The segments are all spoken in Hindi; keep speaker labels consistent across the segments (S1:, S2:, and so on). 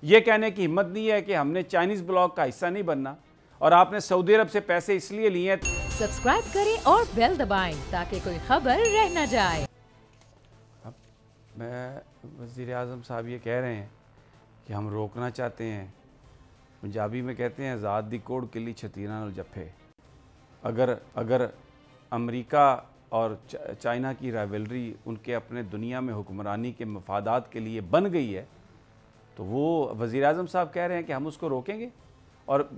S1: ये कहने की हिम्मत नहीं है कि हमने चाइनीज़ ब्लॉक का हिस्सा नहीं बनना, और आपने सऊदी अरब से पैसे इसलिए लिए हैं।
S2: सब्सक्राइब करें और बेल दबाएं ताकि कोई खबर रह न जाए।
S1: अब मैं वज़ीर आज़म साहब ये कह रहे हैं कि हम रोकना चाहते हैं, पंजाबी में कहते हैं ज़ात दी कोड़ किली छतीरा नाल जफे। अगर अमेरिका और चाइना की राइवलरी उनके अपने दुनिया में हुक्मरानी के मफादात के लिए बन गई है, तो वो वज़ीर आज़म साहब कह रहे हैं कि हम उसको रोकेंगे, और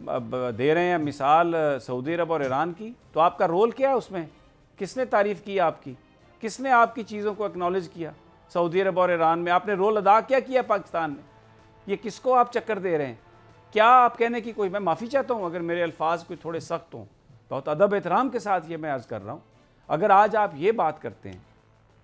S1: दे रहे हैं मिसाल सऊदी अरब और ईरान की। तो आपका रोल क्या है उसमें? किसने तारीफ़ की आपकी? किसने आपकी चीज़ों को एक्नॉलेज किया? सऊदी अरब और ईरान में आपने रोल अदा क्या किया पाकिस्तान में? ये किसको आप चक्कर दे रहे हैं? क्या आप कहने की कोई, मैं माफ़ी चाहता हूँ अगर मेरे अल्फाज कोई थोड़े सख्त हों, बहुत अदब एहतराम के साथ ये मैं अर्ज़ कर रहा हूँ। अगर आज आप ये बात करते हैं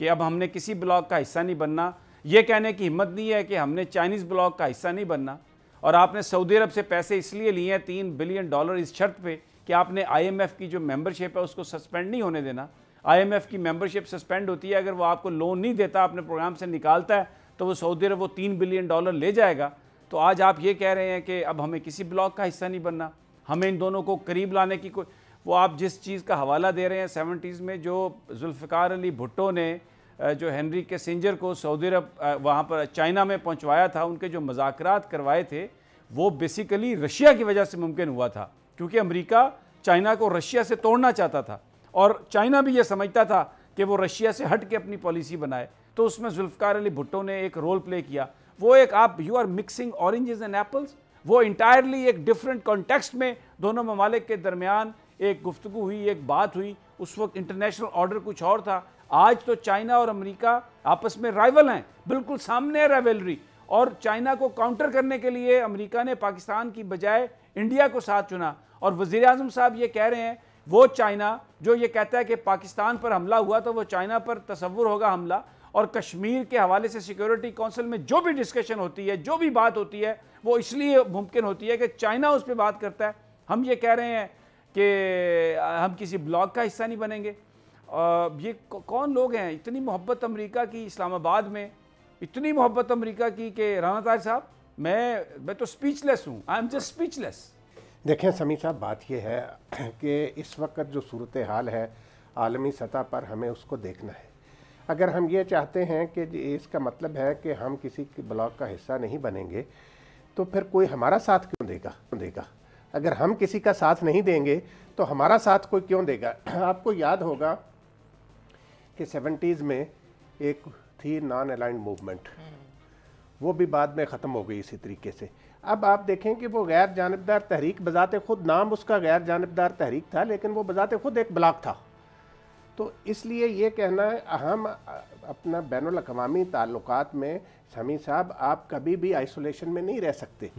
S1: कि अब हमने किसी ब्लॉक का हिस्सा नहीं बनना, ये कहने की हिम्मत नहीं है कि हमने चाइनीज़ ब्लॉक का हिस्सा नहीं बनना, और आपने सऊदी अरब से पैसे इसलिए लिए हैं $3 बिलियन इस शर्त पे कि आपने IMF की जो मेंबरशिप है उसको सस्पेंड नहीं होने देना। IMF की मेंबरशिप सस्पेंड होती है, अगर वो आपको लोन नहीं देता, अपने प्रोग्राम से निकालता है, तो वो सऊदी अरब वो $3 बिलियन ले जाएगा। तो आज आप ये कह रहे हैं कि अब हमें किसी ब्लॉक का हिस्सा नहीं बनना, हमें इन दोनों को करीब लाने की कोई, वो आप जिस चीज़ का हवाला दे रहे हैं 70s में जो जुल्फ़िकार अली भुट्टो ने जो हेनरी किसिंजर को सऊदी अरब वहाँ पर चाइना में पहुँचवाया था, उनके जो मुज़ाकरात करवाए थे वो बेसिकली रशिया की वजह से मुमकिन हुआ था, क्योंकि अमेरिका चाइना को रशिया से तोड़ना चाहता था, और चाइना भी ये समझता था कि वो रशिया से हट के अपनी पॉलिसी बनाए। तो उसमें जुल्फ़िकार अली भुट्टो ने एक रोल प्ले किया। वो एक, आप you are mixing oranges and apples. वो इंटायरली एक डिफरेंट कॉन्टेक्स्ट में दोनों ममालिक के दरमियान एक गुफ्तगू हुई, एक बात हुई। उस वक्त इंटरनेशनल ऑर्डर कुछ और था। आज तो चाइना और अमेरिका आपस में राइवल हैं, बिल्कुल सामने है राइवलरी, और चाइना को काउंटर करने के लिए अमेरिका ने पाकिस्तान की बजाय इंडिया को साथ चुना। और वज़ीर आज़म साहब ये कह रहे हैं वो चाइना जो ये कहता है कि पाकिस्तान पर हमला हुआ तो वो चाइना पर तसव्वुर होगा हमला, और कश्मीर के हवाले से सिक्योरिटी काउंसिल में जो भी डिस्कशन होती है, जो भी बात होती है, वो इसलिए मुमकिन होती है कि चाइना उस पर बात करता है। हम ये कह रहे हैं कि हम किसी ब्लॉक का हिस्सा नहीं बनेंगे। ये कौन लोग हैं? इतनी मोहब्बत अमेरिका की इस्लामाबाद में, इतनी मोहब्बत अमेरिका की कि राना ताहिर साहब, मैं तो स्पीचलेस हूँ। I am just speechless.
S3: देखें समी साहब, बात यह है कि इस वक्त जो सूरत हाल है आलमी सतह पर, हमें उसको देखना है। अगर हम ये चाहते हैं कि इसका मतलब है कि हम किसी ब्लॉक का हिस्सा नहीं बनेंगे, तो फिर कोई हमारा साथ क्यों देगा? अगर हम किसी का साथ नहीं देंगे तो हमारा साथ कोई क्यों देगा? आपको याद होगा कि 70s में एक थी नॉन अलाइंड मूवमेंट, वो भी बाद में ख़त्म हो गई इसी तरीके से। अब आप देखें कि वो गैर जानिबदार तहरीक, बजाते खुद नाम उसका गैर जानिबदार तहरीक था, लेकिन वो बजाते खुद एक ब्लॉक था। तो इसलिए ये कहना है, हम अपना बैनुल अक़वामी ताल्लुकात में समी साहब, आप कभी भी आइसोलेशन में नहीं रह सकते,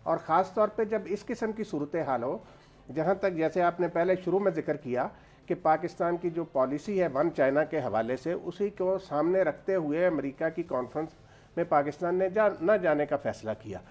S3: और ख़ास तौर पे जब इस किस्म की सूरत हाल हो, जहाँ तक जैसे आपने पहले शुरू में जिक्र किया कि पाकिस्तान की जो पॉलिसी है वन चाइना के हवाले से, उसी को सामने रखते हुए अमेरिका की कॉन्फ्रेंस में पाकिस्तान ने न जाने का फ़ैसला किया।